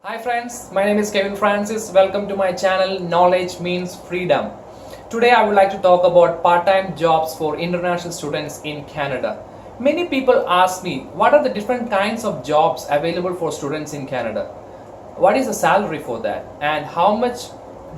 Hi friends, my name is Kevin Francis. Welcome to my channel Knowledge Means Freedom. Today I would like to talk about part-time jobs for international students in Canada. Many people ask me, what are the different kinds of jobs available for students in Canada? What is the salary for that? And how much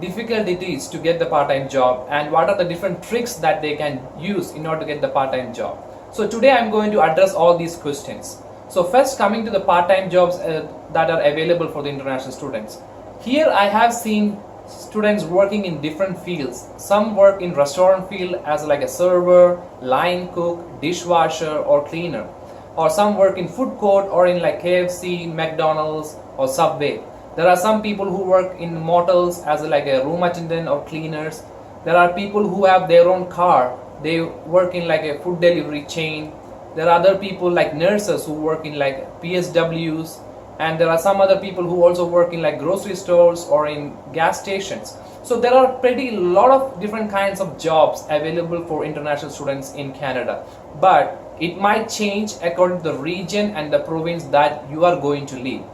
difficult it is to get the part-time job? And what are the different tricks that they can use in order to get the part-time job? So today I'm going to address all these questions. So first, coming to the part-time jobs that are available for the international students. Here I have seen students working in different fields. Some work in restaurant field as like a server, line cook, dishwasher or cleaner. Or some work in food court or in like KFC, McDonald's or Subway. There are some people who work in motels as like a room attendant or cleaners. There are people who have their own car. They work in like a food delivery chain. There are other people like nurses who work in like PSWs, and there are some other people who also work in like grocery stores or in gas stations. So there are pretty lot of different kinds of jobs available for international students in Canada, but it might change according to the region and the province that you are going to live.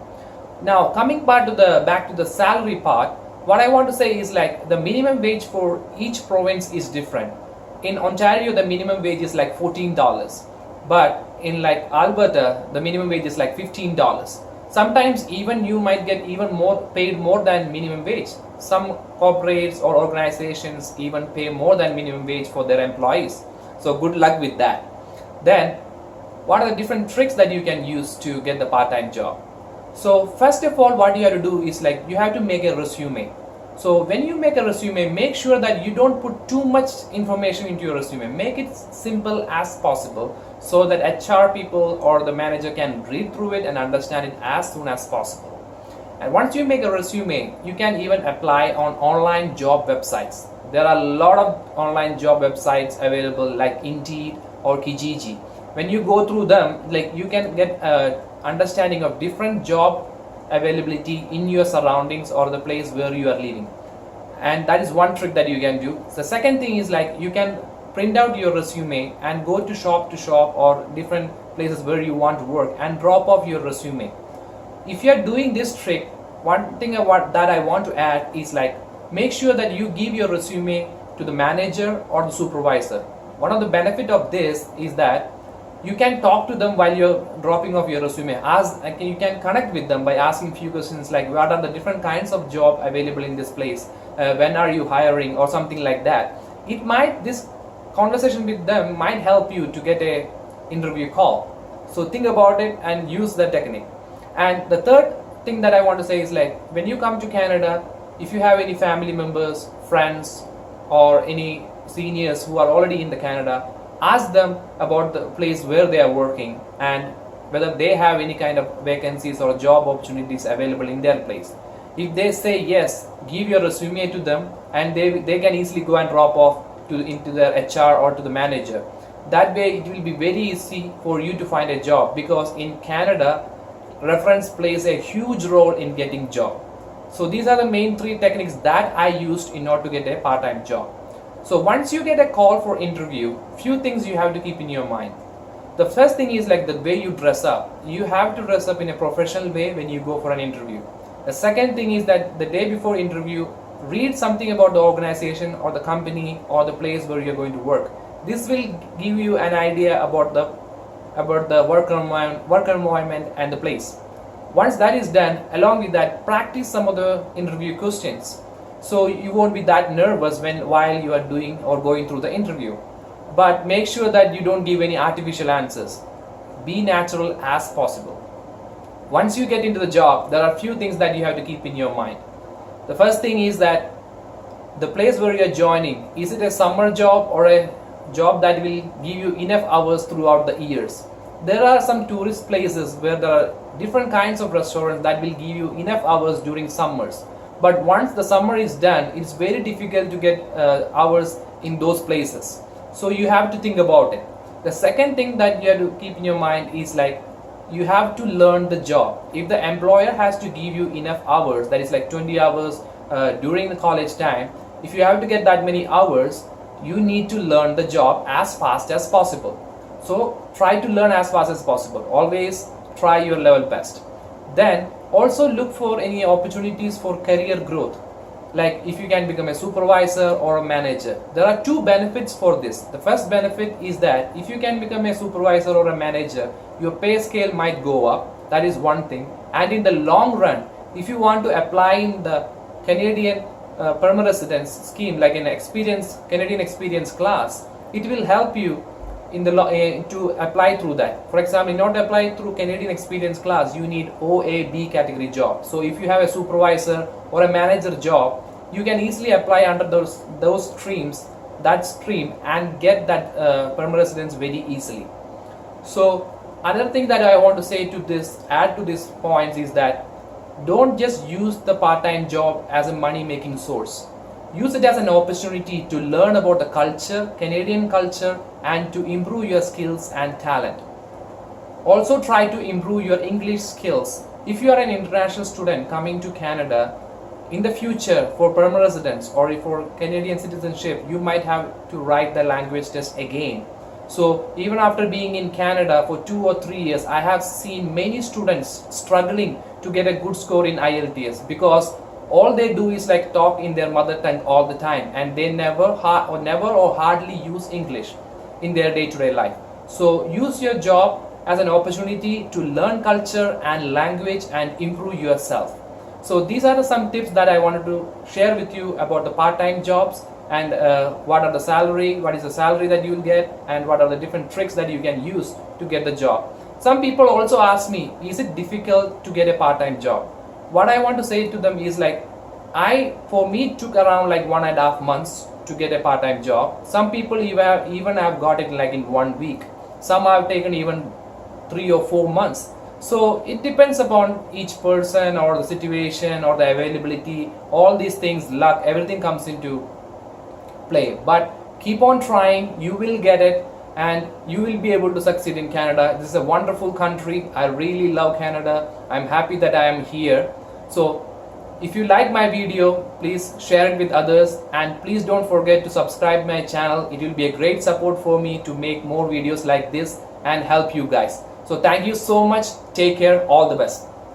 Now coming back to the salary part, what I want to say is like the minimum wage for each province is different. In Ontario the minimum wage is like $14, but in like Alberta the minimum wage is like $15. Sometimes even you might get even more paid more than minimum wage. Some corporates or organizations even pay more than minimum wage for their employees, so good luck with that. Then what are the different tricks that you can use to get the part-time job? So first of all, what you have to do is like you have to make a resume. So when you make a resume, make sure that you don't put too much information into your resume. Make it simple as possible so that HR people or the manager can read through it and understand it as soon as possible. And once you make a resume, you can even apply on online job websites. There are a lot of online job websites available like Indeed or Kijiji. When you go through them, like you can get a understanding of different job availability in your surroundings or the place where you are living, and that is one trick that you can do. The second thing is like you can print out your resume and go to shop or different places where you want to work and drop off your resume. If you are doing this trick, one thing that I want to add is like make sure that you give your resume to the manager or the supervisor. One of the benefit of this is that you can talk to them while you're dropping off your resume. You can connect with them by asking few questions like what are the different kinds of job available in this place, when are you hiring, or something like that. This conversation with them might help you to get a interview call. So think about it and use the technique. And the third thing that I want to say is like when you come to Canada, if you have any family members, friends or any seniors who are already in the Canada, ask them about the place where they are working and whether they have any kind of vacancies or job opportunities available in their place. If they say yes, give your resume to them and they can easily go and drop off into their HR or to the manager. That way it will be very easy for you to find a job, because in Canada reference plays a huge role in getting job. So these are the main three techniques that I used in order to get a part-time job. So once you get a call for interview, few things you have to keep in your mind. The first thing is like the way you dress up. You have to dress up in a professional way when you go for an interview. The second thing is that the day before interview, read something about the organization or the company or the place where you're going to work. This will give you an idea about the work environment and the place. Once that is done, along with that, practice some of the interview questions, so you won't be that nervous while you are doing or going through the interview. But make sure that you don't give any artificial answers. Be natural as possible. Once you get into the job, there are a few things that you have to keep in your mind. The first thing is that the place where you are joining, is it a summer job or a job that will give you enough hours throughout the years? There are some tourist places where there are different kinds of restaurants that will give you enough hours during summers. But once the summer is done, it's very difficult to get hours in those places. So you have to think about it. The second thing that you have to keep in your mind is like you have to learn the job. If the employer has to give you enough hours, that is like 20 hours during the college time, if you have to get that many hours, you need to learn the job as fast as possible. So try to learn as fast as possible. Always try your level best. Then Also look for any opportunities for career growth, like if you can become a supervisor or a manager. There are two benefits for this. The first benefit is that if you can become a supervisor or a manager, your pay scale might go up. That is one thing. And in the long run, if you want to apply in the Canadian permanent residence scheme, like an Canadian experience class, it will help you in the to apply through that. For example, not apply through Canadian experience class, you need OAB category job. So if you have a supervisor or a manager job, you can easily apply under those streams, that stream, and get that permanent residence very easily. So another thing that I want to say to this, add to this points, is that don't just use the part-time job as a money-making source. Use it as an opportunity to learn about the culture, Canadian culture, and to improve your skills and talent. Also try to improve your English skills. If you are an international student coming to Canada, in the future for permanent residence or for Canadian citizenship, you might have to write the language test again. So even after being in Canada for 2 or 3 years, I have seen many students struggling to get a good score in IELTS, because all they do is like talk in their mother tongue all the time, and they never or hardly use English in their day-to-day life. So use your job as an opportunity to learn culture and language and improve yourself. So these are some tips that I wanted to share with you about the part-time jobs, and what is the salary that you will get, and what are the different tricks that you can use to get the job. Some people also ask me, is it difficult to get a part-time job? What I want to say to them is like, for me it took around like 1.5 months to get a part-time job. Some people even have got it like in 1 week. Some have taken even 3 or 4 months. So it depends upon each person or the situation or the availability, all these things, luck, everything comes into play. But keep on trying, you will get it, and you will be able to succeed in Canada. This is a wonderful country. I really love Canada. I'm happy that I am here. So if you like my video, please share it with others, and please don't forget to subscribe my channel. It will be a great support for me to make more videos like this and help you guys. So thank you so much. Take care. All the best.